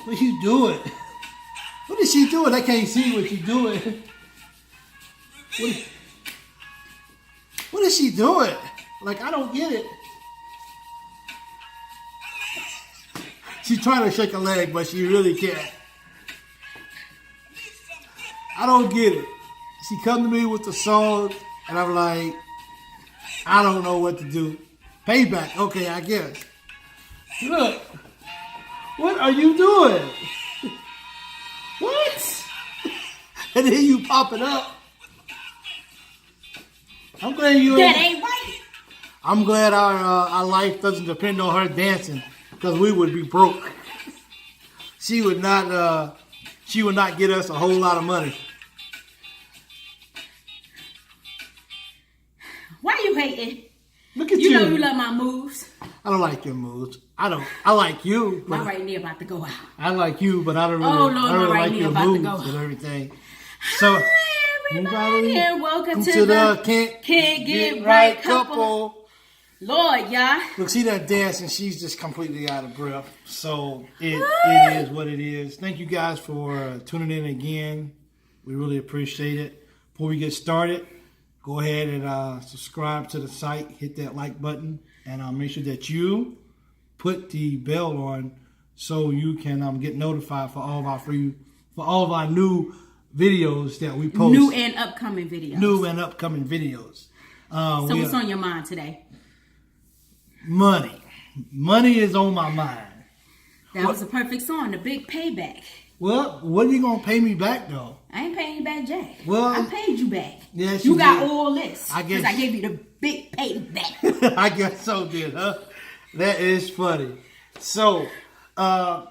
What you doing? What is she doing? I can't see what you doing. What is she doing? Like, I don't get it. She's trying to shake a leg, but she really can't. I don't get it. She come to me with the song, and I'm like, I don't know what to do. Payback, okay, I guess. Look, what are you doing? What? And then you pop it up. I'm glad you. That ain't right. I'm glad our life doesn't depend on her dancing, because we would be broke. She would not get us a whole lot of money. Why you hating? Look at you. You know you love my moves. I don't like your moves. I like you. My right knee about to go out. I like you, but I don't really, Lord, I don't my right like knee your about to moves go. and everything. So, Hi, everybody, and welcome to the Can't Get Right couple. Lord, y'all. Look, see that dance, and she's just completely out of breath. So, it is what it is. Thank you guys for tuning in again. We really appreciate it. Before we get started, go ahead and subscribe to the site. Hit that like button, and make sure that you put the bell on so you can get notified for all of our new videos that we post. New and upcoming videos. So what's on your mind today? Money. Money is on my mind. That was a perfect song, The Big Payback. Well, what are you going to pay me back, though? I ain't paying you back, Jack. Well, I paid you back. Yes, you got did. all this. I guess. Because I gave you the big payback. I guess so, did, huh? That is funny. So, I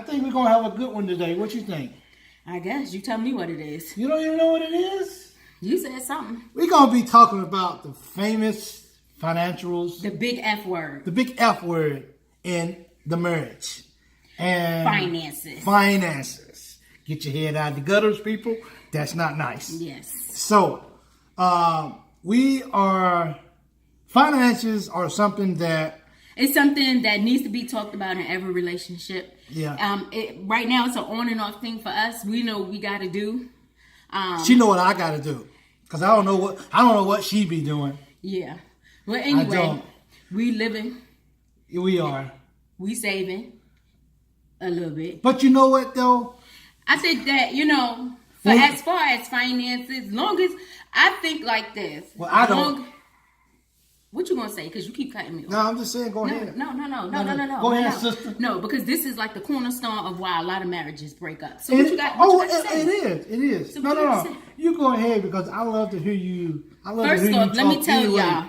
think we're going to have a good one today. What you think? I guess. You tell me what it is. You don't even know what it is? You said something. We're going to be talking about the famous financials. The big F word. The big F word in the marriage. And finances. Get your head out of the gutters, people. That's not nice. Yes. So, finances are something that... It's something that needs to be talked about in every relationship. Yeah. Right now, it's an on and off thing for us. We know what we got to do. She know what I got to do, because I don't know what she be doing. Yeah. Well, anyway, we living. We are. We saving a little bit. But you know what though? I think that as far as finances, long as I think like this. Well, I don't. What you gonna say? Because you keep cutting me off. No, I'm just saying. Go ahead. No. Go ahead, sister. No, because this is like the cornerstone of why a lot of marriages break up. So what you got to say? It is. So no. You go ahead, because I love to hear you. First off, let me tell y'all,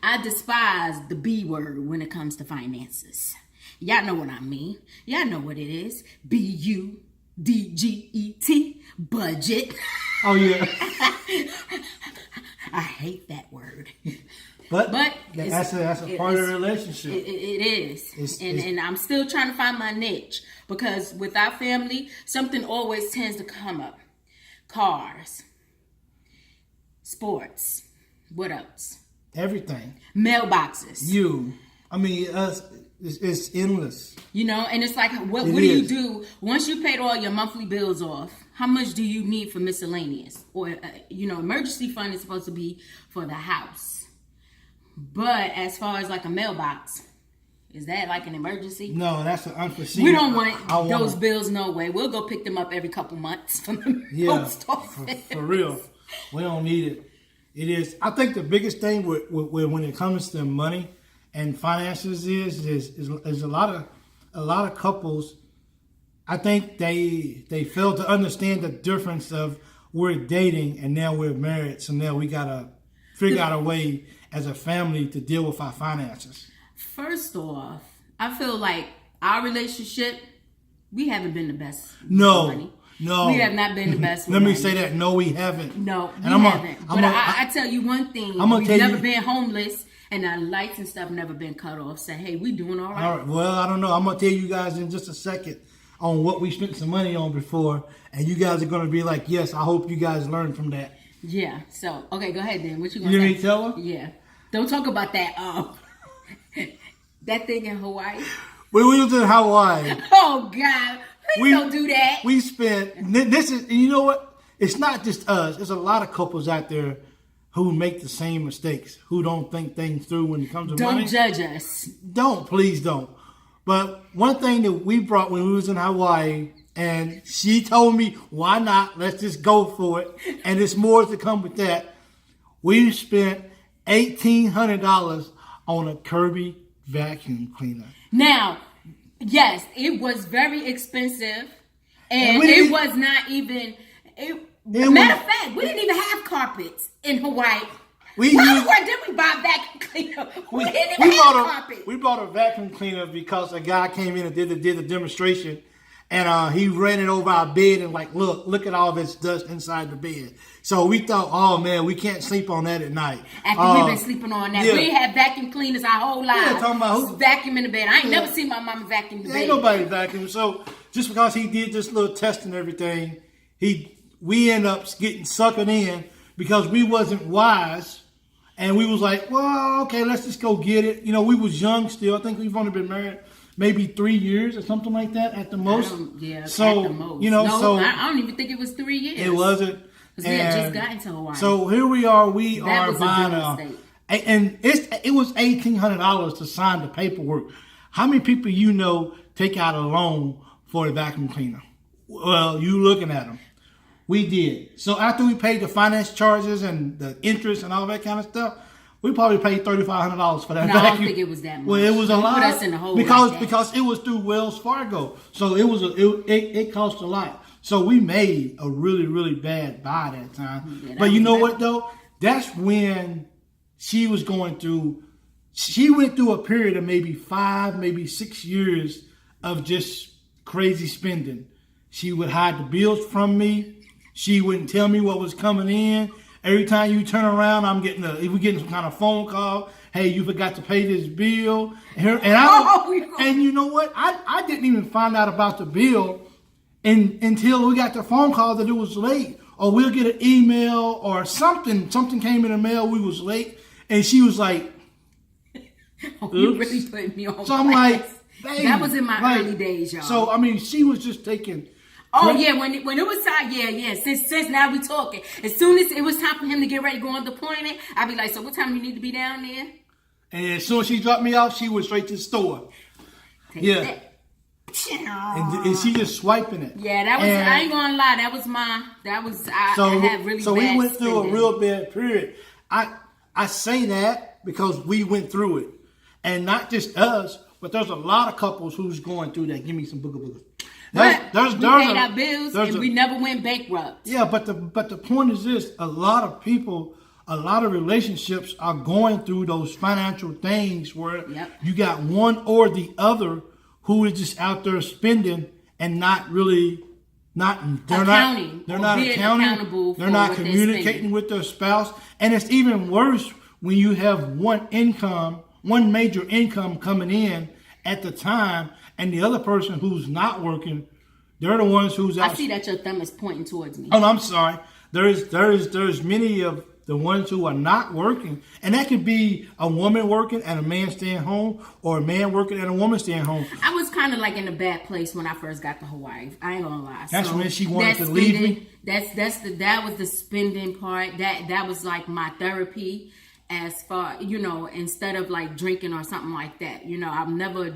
I despise the B word when it comes to finances. Y'all know what I mean. Y'all know what it is. BUDGET, budget. Oh yeah. I hate that word. But that's a part of the relationship. It is. And I'm still trying to find my niche, because with our family, something always tends to come up. Cars, sports, what else? Everything. Mailboxes. Us. It's endless. And it's like, what do you do once you paid all your monthly bills off? How much do you need for miscellaneous? Or, emergency fund is supposed to be for the house. But as far as like a mailbox, is that like an emergency? No, that's an unforeseen. We don't want those bills, no way. We'll go pick them up every couple months from the post office. For real. We don't need it. It is. I think the biggest thing when it comes to money and finances is a lot of couples. I think they fail to understand the difference of we're dating and now we're married. So now we gotta figure out a way as a family to deal with our finances. First off, I feel like our relationship, we haven't been the best. No. Money. No. We have not been the best. Let me say that. No, we haven't. No, we haven't. But I tell you one thing. We've never been homeless. And our lights and stuff never been cut off. Say, hey, we doing all right. All right. Well, I don't know. I'm going to tell you guys in just a second on what we spent some money on before. And you guys are going to be like, yes, I hope you guys learn from that. Yeah. So, okay, go ahead then. What you going to say? You need to tell her? Yeah. Don't talk about that that thing in Hawaii. when we was in Hawaii. Oh God, please don't do that. We spent this is, and you know what? It's not just us. There's a lot of couples out there who make the same mistakes, who don't think things through when it comes to money. Don't judge us. Please don't. But one thing that we brought when we was in Hawaii, and she told me, why not? Let's just go for it. And there's more to come with that. We spent $1,800 on a Kirby vacuum cleaner. Now, yes, it was very expensive, and it was not even. Matter of fact, we didn't even have carpets in Hawaii. Where did we buy a vacuum cleaner? We didn't even have carpet. We bought a vacuum cleaner because a guy came in and did the demonstration, and he ran it over our bed and like, look at all this dust inside the bed. So we thought, oh man, we can't sleep on that at night. After we've been sleeping on that, we had vacuum cleaners our whole lives. Yeah, talking about who vacuum in the bed. I ain't never seen my mama vacuum the bed. Ain't nobody vacuum. So just because he did this little test and everything, we end up getting suckered in because we wasn't wise. And we was like, well, okay, let's just go get it. You know, we was young still. I think we've only been married maybe 3 years or something like that at the most. So, at the most. You know, I don't even think it was 3 years. It wasn't. Because we had just gotten to Hawaii. So here we are. We are buying and it was $1,800 to sign the paperwork. How many people you know take out a loan for a vacuum cleaner? Well, you looking at them. We did. So after we paid the finance charges and the interest and all that kind of stuff, we probably paid $3,500 for that vacuum. I don't think it was that much. Well, it was a lot. Put us in the hole because it was through Wells Fargo, so it cost a lot. So we made a really, really bad buy that time. Yeah, but you know what though? That's when she was going through. She went through a period of maybe 5, maybe 6 years of just crazy spending. She would hide the bills from me. She wouldn't tell me what was coming in. Every time you turn around, we're getting some kind of phone call. Hey, you forgot to pay this bill. And you know what? I didn't even find out about the bill until we got the phone call that it was late. Or we'll get an email or something. Something came in the mail. We was late. And she was like, you really put me on. So I'm like, baby, that was in my early days, y'all. So, I mean, she was just taking... Oh yeah, when it was time, yeah. Since now we talking. As soon as it was time for him to get ready to go on deployment, I'd be like, so what time you need to be down there? And as soon as she dropped me off, she went straight to the store. And she just swiping it. Yeah, that was. I ain't gonna lie, I had really. So bad we went through spending. a real bad period. I say that because we went through it, and not just us, but there's a lot of couples who's going through that. Give me some booger. We paid our bills and we never went bankrupt. Yeah, but the point is this: a lot of people, a lot of relationships are going through those financial things where you got one or the other who is just out there spending and not really they're not accountable. They're not communicating with their spouse, and it's even worse when you have one major income coming in at the time. And the other person who's not working, they're the ones who's out. I see that your thumb is pointing towards me. Oh, no, I'm sorry. There's many of the ones who are not working. And that could be a woman working and a man staying home, or a man working and a woman staying home. I was kind of like in a bad place when I first got to Hawaii. I ain't gonna lie. That's when she wanted to leave me. That was the spending part. That was like my therapy. As far, instead of like drinking or something like that, I've never,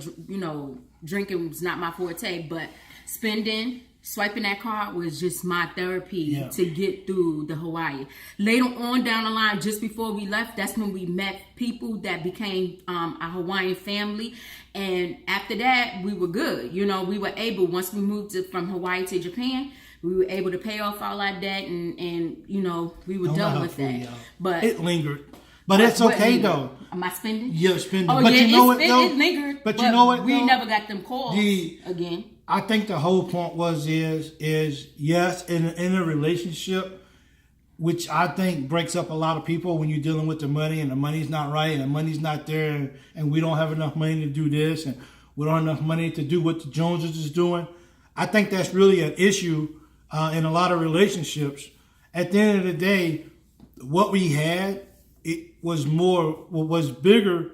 drinking was not my forte, but swiping that card was just my therapy to get through the Hawaii. Later on down the line, just before we left, that's when we met people that became a Hawaiian family. And after that, we were good. We were able, once we moved from Hawaii to Japan, we were able to pay off all our debt and we were done with that. But it lingered. But it's okay though. Am I spending? Yeah, spending. Oh, but yeah, you know what though? It lingered. But you know what? We never got them calls again. I think the whole point is yes, in a relationship, which I think breaks up a lot of people when you're dealing with the money and the money's not right and the money's not there and we don't have enough money to do this and we don't have enough money to do what the Joneses is doing. I think that's really an issue in a lot of relationships. At the end of the day, what we had, it was bigger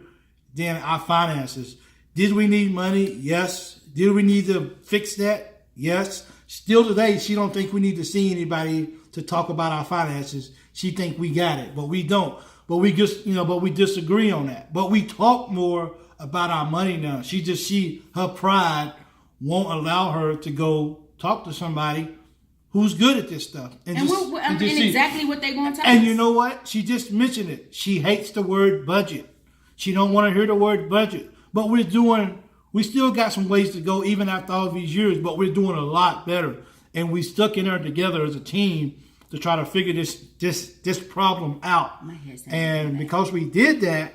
than our finances. Did we need money? Yes. Did we need to fix that? Yes. Still today, she don't think we need to see anybody to talk about our finances. She think we got it, but we don't. But we just, but we disagree on that. But we talk more about our money now. Her pride won't allow her to go talk to somebody who's good at this stuff. And exactly what they're going to tell us. And you know what? She just mentioned it. She hates the word budget. She don't want to hear the word budget. But we still got some ways to go even after all these years, but we're doing a lot better. And we stuck in there together as a team to try to figure this problem out. And because we did that,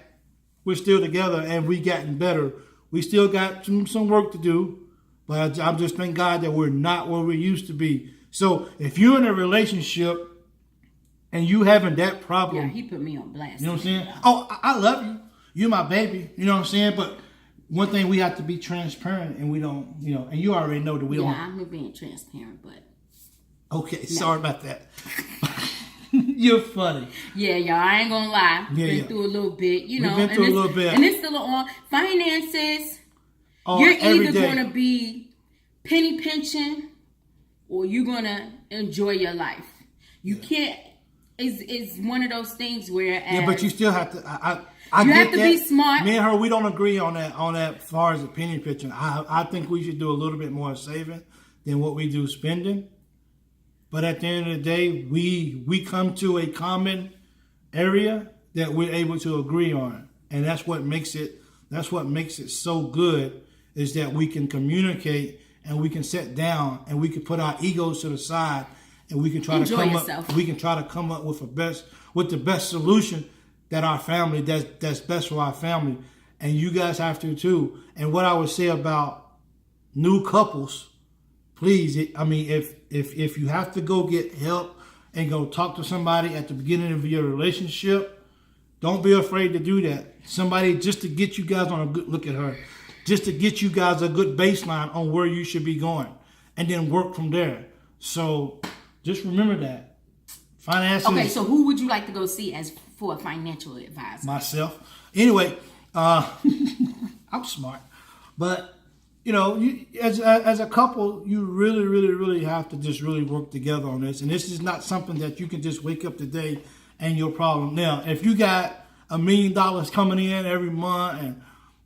we're still together and we gotten better. We still got some work to do, but I'm just thank God that we're not where we used to be. So if you're in a relationship and you having that problem. Yeah, he put me on blast. You know what I'm saying? Oh, I love you. You're my baby. You know what I'm saying? But one thing, we have to be transparent, and we don't, and you already know that we don't. Yeah, I'm being transparent, but. Okay, sorry about that. You're funny. Yeah, y'all, I ain't gonna lie. Been through a little bit, We've been through a little bit. And it's still on finances. Oh, you're either gonna be penny pinching or you're gonna enjoy your life. You can't. It's one of those things where. Yeah, but you still have to. You have to be smart. Me and her, we don't agree on that. As far as the penny pinching, I think we should do a little bit more saving than what we do spending. But at the end of the day, we come to a common area that we're able to agree on, and that's what makes it so good, is that we can communicate and we can sit down and we can put our egos to the side and we can try to come up with the best solution that our family that's best for our family, and you guys have to too. And what I would say about new couples. Please, if you have to go get help and go talk to somebody at the beginning of your relationship, don't be afraid to do that. Somebody just to get you guys on a good look at her, just to get you guys a good baseline on where you should be going, and then work from there. So just remember that. Finances. Okay, so who would you like to go see as for a financial advisor? Myself. Anyway, I'm smart, but. As a couple, you really, really, really have to just really work together on this. And this is not something that you can just wake up today and your problem. Now, if you got $1 million coming in every month and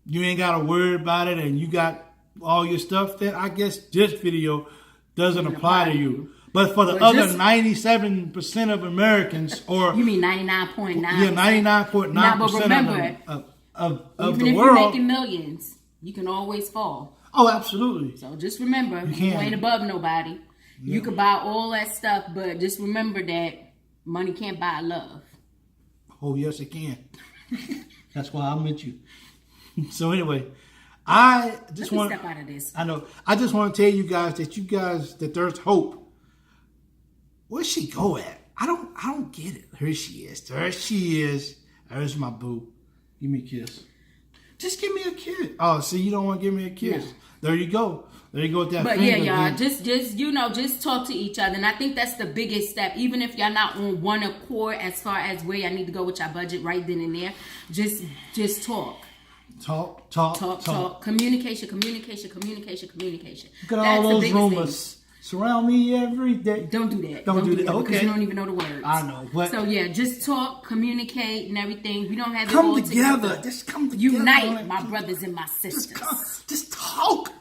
you ain't got to worry about it and you got all your stuff, then I guess this video doesn't apply to you. But for the other 97% of Americans, or you mean 99.9? Yeah, 99.9% of the world. Even if you're making millions, you can always fall. Oh, absolutely. So just remember, you ain't above nobody. Yeah. You can buy all that stuff, but just remember that money can't buy love. Oh, yes, it can. That's why I met you. So anyway, I just want to step out of this. I know. I just want to tell you guys that there's hope. Where's she go at? I don't get it. Here she is. There she is. There's my boo. Give me a kiss. Just give me a kiss. Oh, see, you don't want to give me a kiss. No. There you go. There you go with that. But finger, yeah, y'all, just talk to each other, and I think that's the biggest step. Even if y'all not on one accord as far as where y'all need to go with your budget right then and there, just talk. Talk. Communication. Look at all those rumors. Surround me every day. Don't do that. Don't do that. Okay. Because you don't even know the words. I know. But so yeah, just talk, communicate, and everything. We don't have to come together. Just come together. Unite, my brothers and my sisters. Just talk,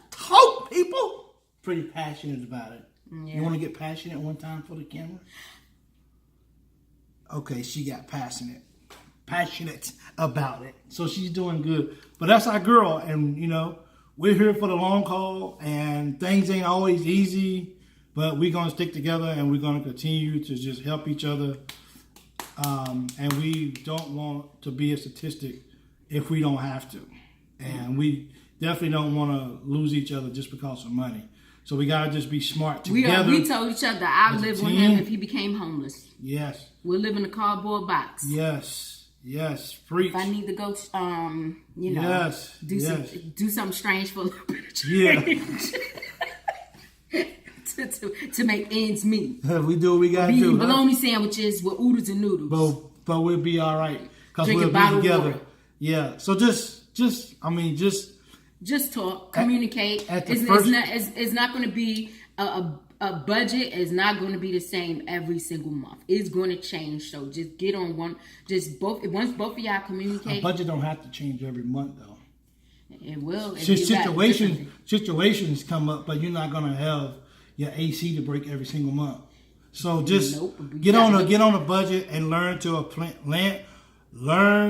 people. Pretty passionate about it. Yeah. You want to get passionate one time for the camera? Okay, she got passionate about it. So she's doing good. But that's our girl, and we're here for the long haul, and things ain't always easy, but we're going to stick together, and we're going to continue to just help each other. And we don't want to be a statistic if we don't have to. And we definitely don't want to lose each other just because of money. So we got to just be smart together. We told each other I'd live with him if he became homeless. Yes. We'll live in a cardboard box. Yes, preach. If I need to go, do something strange for a little bit of change. Yeah. to make ends meet. We do what we got to do. Bologna sandwiches with oodles and noodles. But we'll be all right. Because we'll be together. Yeah. So just Just talk, communicate. It's not going to be a budget. Is not going to be the same every single month. It's going to change. So just get on one. Once both of y'all communicate. A budget don't have to change every month though. It will. Situations come up, but you're not going to have your AC to break every single month. So just get on a budget and learn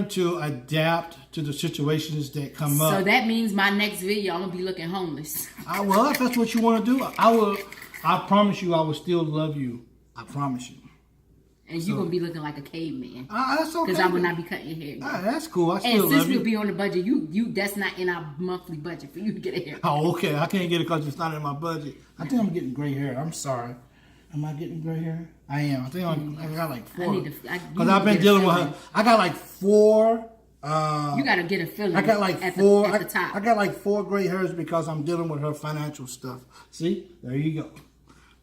to adapt to the situations that come up. So that means my next video, I'm gonna be looking homeless. Well, if that's what you want to do, I promise you, I will still love you. I promise you. And you're gonna be looking like a caveman. That's okay. Because I will not be cutting your hair. That's cool. I still love you. And since you. we'll be on the budget, that's not in our monthly budget for you to get a haircut. Oh, okay. I can't get it because it's not in my budget. I think I'm getting gray hair. I'm sorry. Am I getting gray hair? I am. I think I got like 4. Because I've been dealing with her. I got like 4. You got to get a feeling. I got like 4. At the top. I got like 4 gray hairs because I'm dealing with her financial stuff. See? There you go.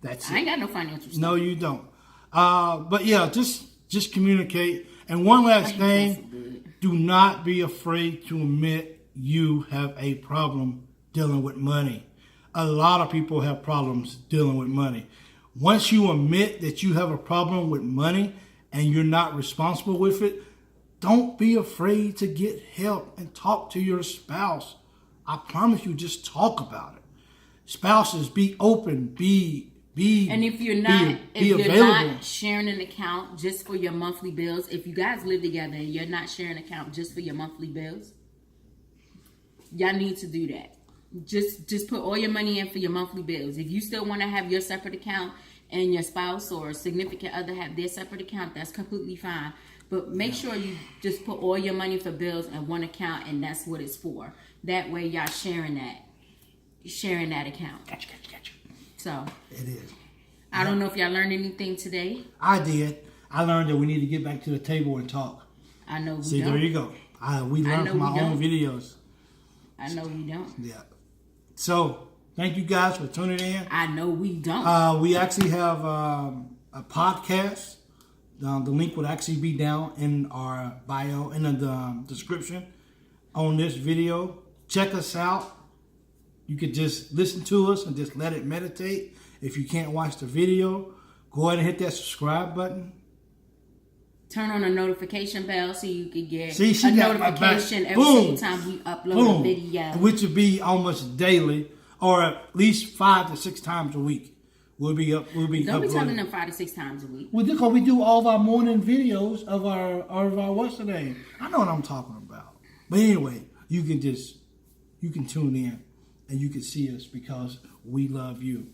That's it. I ain't got no financial stuff. No, you don't. But yeah, just communicate. And one last thing. Do not be afraid to admit you have a problem dealing with money. A lot of people have problems dealing with money. Once you admit that you have a problem with money and you're not responsible with it, don't be afraid to get help and talk to your spouse. I promise you, just talk about it. Spouses, be open, be and if you're not sharing an account just for your monthly bills, if you guys live together and you're not sharing an account just for your monthly bills, y'all need to do that. Just put all your money in for your monthly bills. If you still want to have your separate account and your spouse or significant other have their separate account, that's completely fine. But make sure you just put all your money for bills in one account, and that's what it's for. That way y'all sharing that account. Gotcha. So it is. I don't know if y'all learned anything today. I did. I learned that we need to get back to the table and talk. I know we See, don't. there you go. We learned from our own videos. I know we don't. Yeah. So, thank you guys for tuning in. I know we don't. We actually have a podcast. The link would actually be down in our bio, in the description on this video. Check us out. You could just listen to us and just let it meditate. If you can't watch the video, go ahead and hit that subscribe button. Turn on a notification bell so you can get a notification every single time we upload a video. Which would be almost daily, or at least 5 to 6 times a week. Don't be telling them 5 to 6 times a week. Well, because we do all of our morning videos of our what's the name? I know what I'm talking about. But anyway, you can tune in and you can see us because we love you.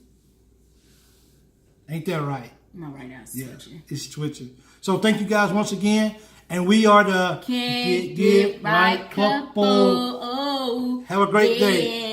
Ain't that right? No, right now it's twitching. It's twitching. So thank you guys once again. And we are the Get Right Couple. Have a great day.